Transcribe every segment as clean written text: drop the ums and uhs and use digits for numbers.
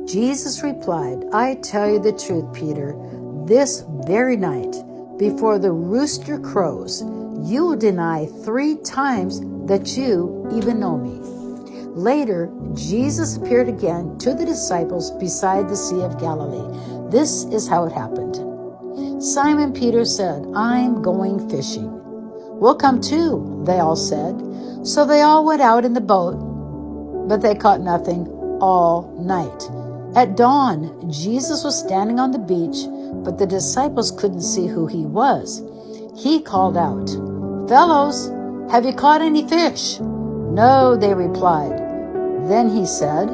Jesus replied, I tell you the truth, Peter, this very night, before the rooster crows, you will deny 3 times that you even know me. Later, Jesus appeared again to the disciples beside the Sea of Galilee. This is how it happened. Simon Peter said, I'm going fishing. We'll come too, they all said. So they all went out in the boat, but they caught nothing all night. At dawn, Jesus was standing on the beach, but the disciples couldn't see who he was. He called out, Fellows, have you caught any fish? No, they replied. Then he said,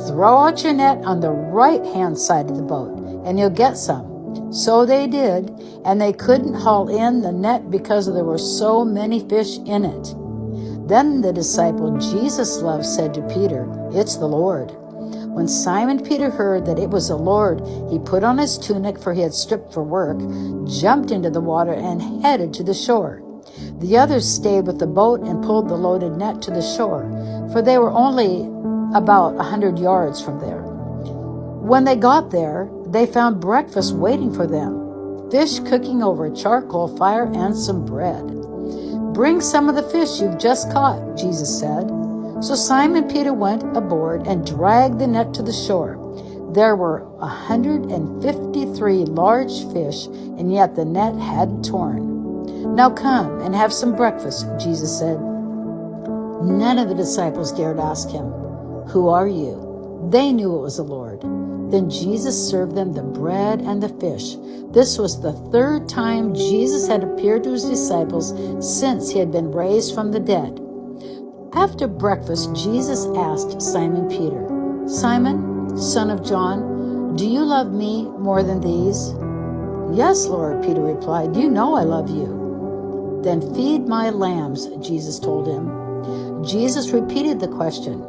Throw out your net on the right-hand side of the boat, and you'll get some. So they did, and they couldn't haul in the net because there were so many fish in it. Then the disciple Jesus loved said to Peter, It's the Lord. When Simon Peter heard that it was the Lord, he put on his tunic, for he had stripped for work, jumped into the water, and headed to the shore. The others stayed with the boat and pulled the loaded net to the shore, for they were only about 100 yards from there. When they got there, they found breakfast waiting for them, fish cooking over a charcoal fire and some bread. Bring some of the fish you've just caught, Jesus said. So Simon Peter went aboard and dragged the net to the shore. There were 153 large fish, and yet the net hadn't torn. Now come and have some breakfast, Jesus said. None of the disciples dared ask him, Who are you? They knew it was the Lord. Then Jesus served them the bread and the fish. This was the 3rd time Jesus had appeared to his disciples since he had been raised from the dead. After breakfast, Jesus asked Simon Peter, Simon, son of John, do you love me more than these? Yes, Lord, Peter replied. You know I love you. Then feed my lambs, Jesus told him. Jesus repeated the question,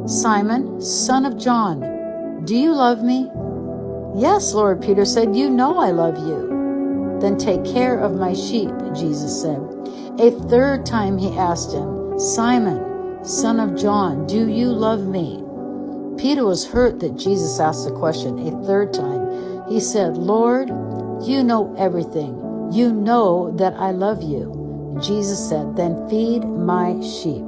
Simon, son of John, do you love me? Yes, Lord, Peter said, you know I love you. Then take care of my sheep, Jesus said. A 3rd time he asked him, Simon, son of John, do you love me? Peter was hurt that Jesus asked the question a 3rd time. He said, Lord, you know everything. You know that I love you. Jesus said, then feed my sheep.